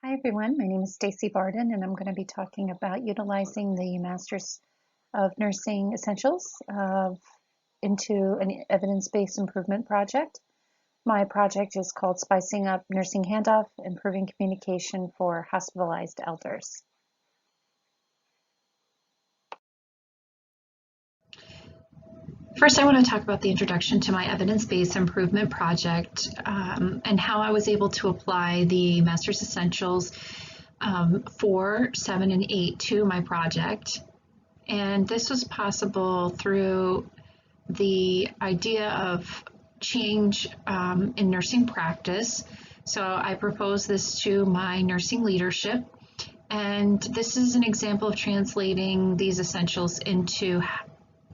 Hi everyone, my name is Stacy Barden and I'm going to be talking about utilizing the Masters of Nursing Essentials into an evidence-based improvement project. My project is called Spicing Up Nursing Handoff, Improving Communication for Hospitalized Elders. First, I want to talk about the introduction to my evidence-based improvement project and how I was able to apply the Master's Essentials 4, 7, and 8 to my project. And this was possible through the idea of change in nursing practice. So I proposed this to my nursing leadership, and this is an example of translating these essentials into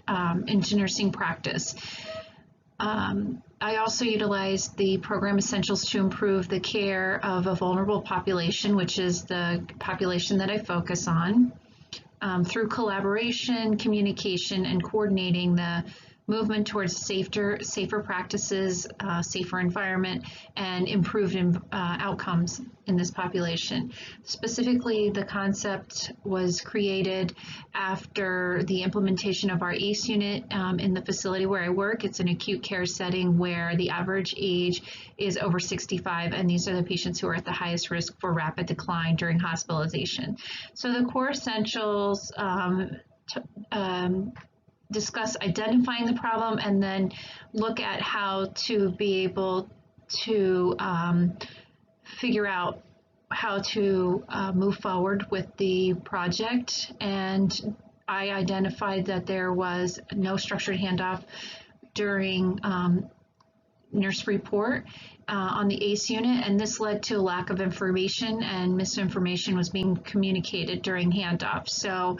nursing practice. I also utilized the program essentials to improve the care of a vulnerable population, which is the population that I focus on, through collaboration, communication, and coordinating the movement towards safer practices, safer environment, and improved outcomes in this population. Specifically, the concept was created after the implementation of our ACE unit in the facility where I work. It's an acute care setting where the average age is over 65, and these are the patients who are at the highest risk for rapid decline during hospitalization. So the core essentials discuss identifying the problem and then look at how to be able to figure out how to move forward with the project. And I identified that there was no structured handoff during nurse report on the ACE unit, and this led to a lack of information, and misinformation was being communicated during handoff. So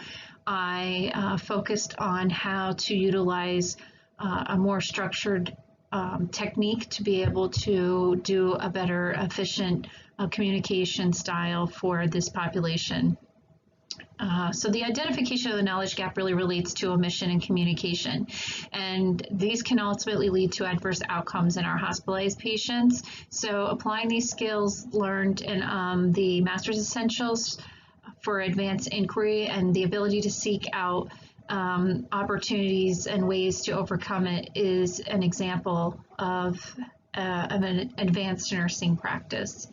I focused on how to utilize a more structured technique to be able to do a better, efficient communication style for this population. So the identification of the knowledge gap really relates to omission and communication, and these can ultimately lead to adverse outcomes in our hospitalized patients. So applying these skills learned in the Master's Essentials for advanced inquiry and the ability to seek out opportunities and ways to overcome it is an example of an advanced nursing practice.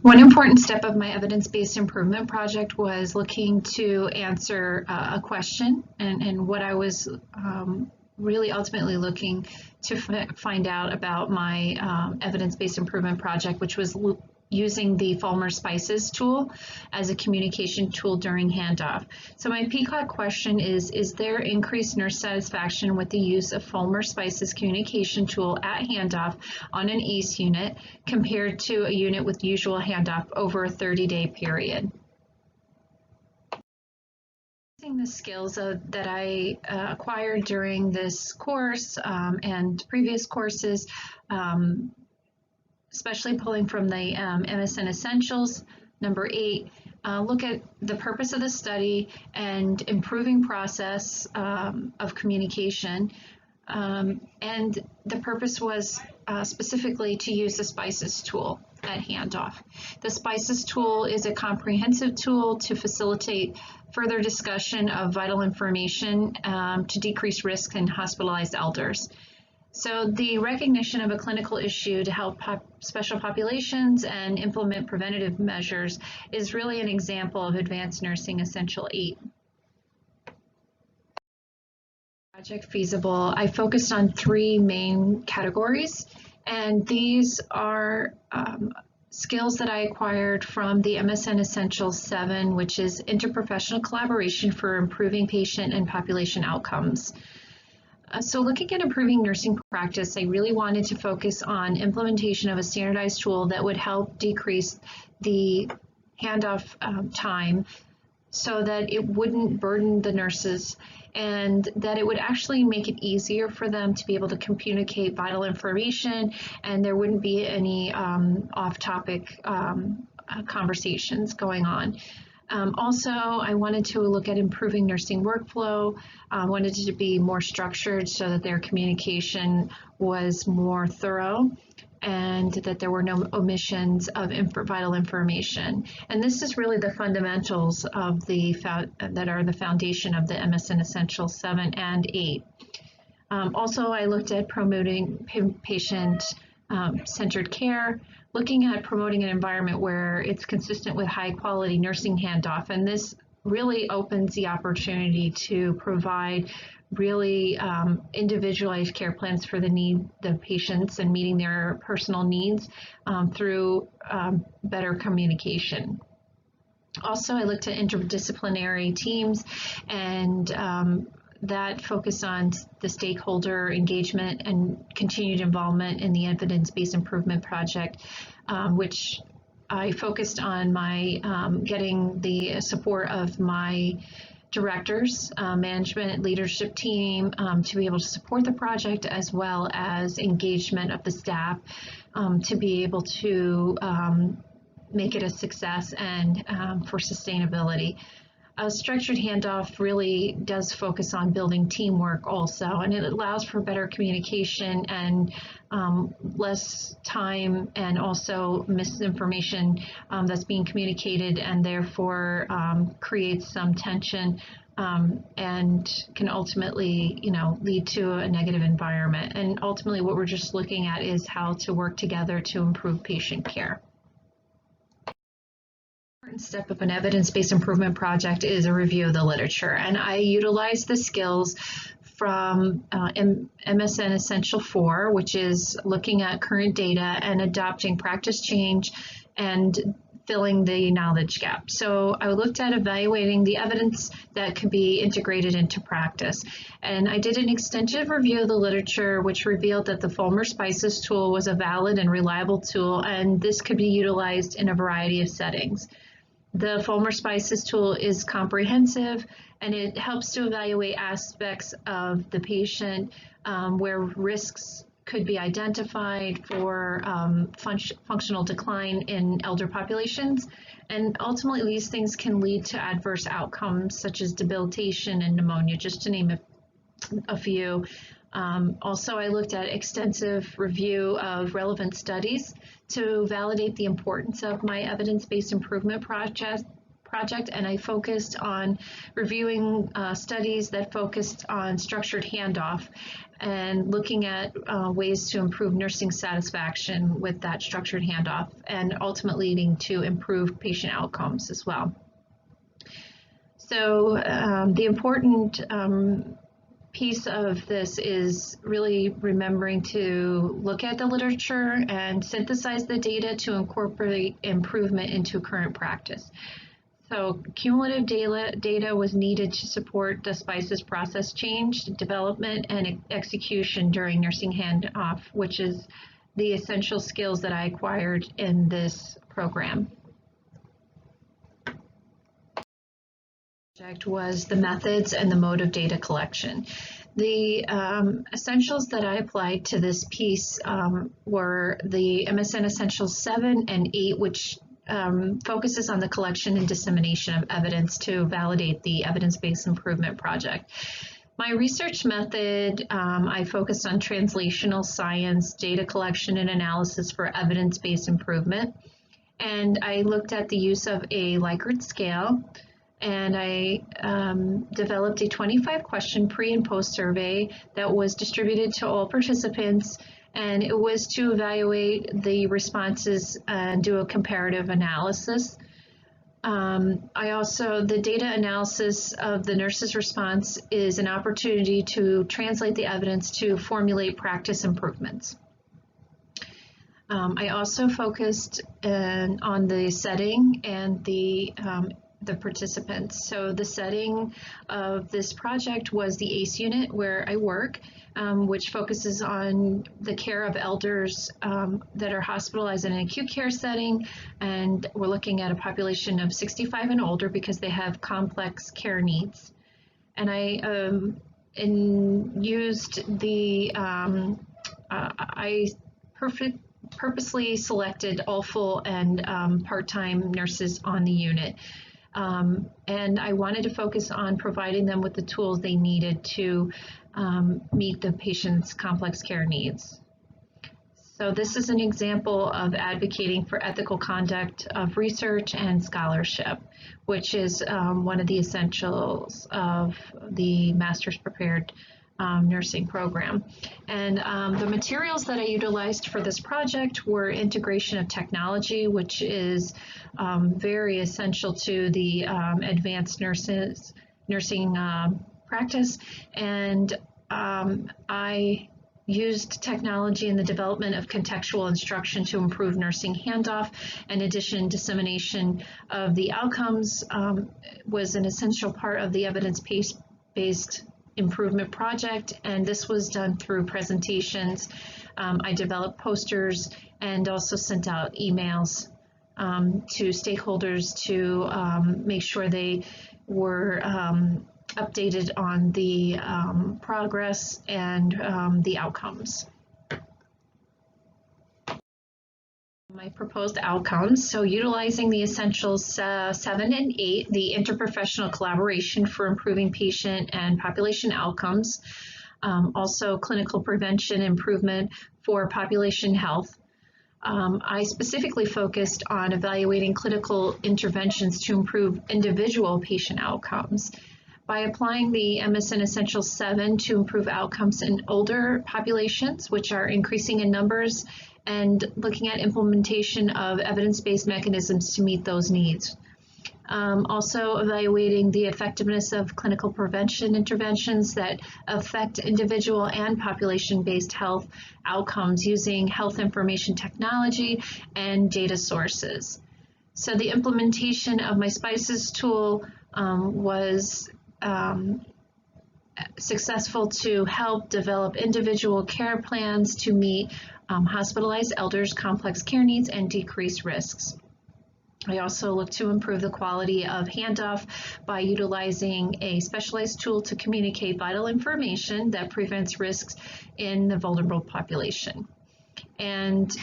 One important step of my evidence-based improvement project was looking to answer a question, and what I was really ultimately looking to find out about my evidence-based improvement project, which was using the Fulmer Spices tool as a communication tool during handoff. So my PCOT question is there increased nurse satisfaction with the use of Fulmer Spices communication tool at handoff on an ACE unit compared to a unit with usual handoff over a 30-day period? Using the skills that I acquired during this course and previous courses, especially pulling from the MSN Essentials, number 8, look at the purpose of the study and improving process of communication. And the purpose was specifically to use the Spices tool at handoff. The Spices tool is a comprehensive tool to facilitate further discussion of vital information to decrease risk in hospitalized elders. So the recognition of a clinical issue to help special populations and implement preventative measures is really an example of Advanced Nursing Essential 8. Project feasible, I focused on 3 main categories, and these are skills that I acquired from the MSN Essentials 7, which is interprofessional collaboration for improving patient and population outcomes. So looking at improving nursing practice, I really wanted to focus on implementation of a standardized tool that would help decrease the handoff time so that it wouldn't burden the nurses and that it would actually make it easier for them to be able to communicate vital information, and there wouldn't be any off-topic conversations going on. Also, I wanted to look at improving nursing workflow, wanted it to be more structured so that their communication was more thorough. and that there were no omissions of vital information. And this is really the fundamentals of that are the foundation of the MSN Essentials 7 and 8. Also, I looked at promoting patient-centered care, looking at promoting an environment where it's consistent with high-quality nursing handoff, and this really opens the opportunity to provide really individualized care plans for the patients and meeting their personal needs through better communication. Also, I looked at interdisciplinary teams and that focus on the stakeholder engagement and continued involvement in the evidence-based improvement project, which I focused on my getting the support of my directors, management, leadership team to be able to support the project, as well as engagement of the staff to be able to make it a success and for sustainability. A structured handoff really does focus on building teamwork also, and it allows for better communication and less time and also misinformation that's being communicated, and therefore creates some tension and can ultimately, lead to a negative environment. And ultimately what we're just looking at is how to work together to improve patient care. Important step of an evidence-based improvement project is a review of the literature, and I utilize the skills from MSN Essential 4, which is looking at current data and adopting practice change and filling the knowledge gap. So I looked at evaluating the evidence that could be integrated into practice. And I did an extensive review of the literature, which revealed that the Fulmer Spices tool was a valid and reliable tool, and this could be utilized in a variety of settings. The Fulmer Spices tool is comprehensive, and it helps to evaluate aspects of the patient where risks could be identified for functional decline in elder populations. And ultimately, these things can lead to adverse outcomes such as debilitation and pneumonia, just to name a few. Also, I looked at extensive review of relevant studies to validate the importance of my evidence-based improvement project, and I focused on reviewing studies that focused on structured handoff and looking at ways to improve nursing satisfaction with that structured handoff, and ultimately leading to improved patient outcomes as well. So the important piece of this is really remembering to look at the literature and synthesize the data to incorporate improvement into current practice. So cumulative data was needed to support the spices process change, development, and execution during nursing handoff, which is the essential skills that I acquired in this program. Was the methods and the mode of data collection. The essentials that I applied to this piece were the MSN Essentials 7 and 8, which focuses on the collection and dissemination of evidence to validate the evidence-based improvement project. My research method, I focused on translational science, data collection and analysis for evidence-based improvement. And I looked at the use of a Likert scale, and I developed a 25-question pre and post survey that was distributed to all participants, and it was to evaluate the responses and do a comparative analysis. The data analysis of the nurse's response is an opportunity to translate the evidence to formulate practice improvements. I also focused on the setting and the participants. So the setting of this project was the ACE unit where I work, which focuses on the care of elders that are hospitalized in an acute care setting. And we're looking at a population of 65 and older because they have complex care needs. And I purposely selected all full and part-time nurses on the unit. And I wanted to focus on providing them with the tools they needed to meet the patient's complex care needs. So this is an example of advocating for ethical conduct of research and scholarship, which is one of the essentials of the master's prepared nursing program. And the materials that I utilized for this project were integration of technology, which is very essential to the advanced nursing practice. And I used technology in the development of contextual instruction to improve nursing handoff. In addition, dissemination of the outcomes was an essential part of the evidence-based improvement project, and this was done through presentations. I developed posters and also sent out emails to stakeholders to make sure they were updated on the progress and the outcomes. My proposed outcomes, so utilizing the essentials 7 and 8, the interprofessional collaboration for improving patient and population outcomes, also clinical prevention improvement for population health. I specifically focused on evaluating clinical interventions to improve individual patient outcomes. By applying the MSN Essentials 7 to improve outcomes in older populations, which are increasing in numbers, and looking at implementation of evidence-based mechanisms to meet those needs. Also evaluating the effectiveness of clinical prevention interventions that affect individual and population-based health outcomes using health information technology and data sources. So the implementation of my SPICES tool was successful to help develop individual care plans to meet hospitalized elders' complex care needs and decrease risks. I also look to improve the quality of handoff by utilizing a specialized tool to communicate vital information that prevents risks in the vulnerable population. And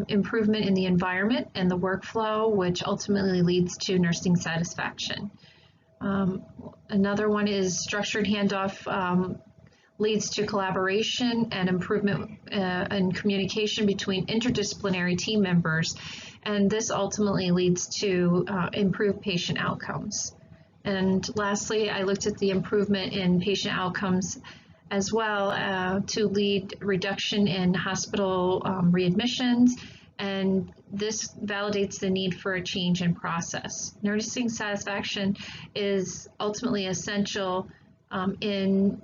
improvement in the environment and the workflow, which ultimately leads to nursing satisfaction. Another one is structured handoff leads to collaboration and improvement in communication between interdisciplinary team members, and this ultimately leads to improved patient outcomes. And lastly, I looked at the improvement in patient outcomes as well to lead reduction in hospital readmissions, and this validates the need for a change in process. Nursing satisfaction is ultimately essential in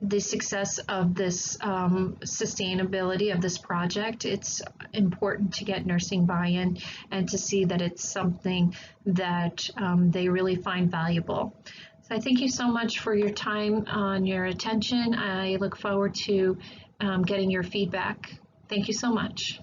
the success of this sustainability of this project. It's important to get nursing buy-in and to see that it's something that they really find valuable. So I thank you so much for your time and your attention. I look forward to getting your feedback. Thank you so much.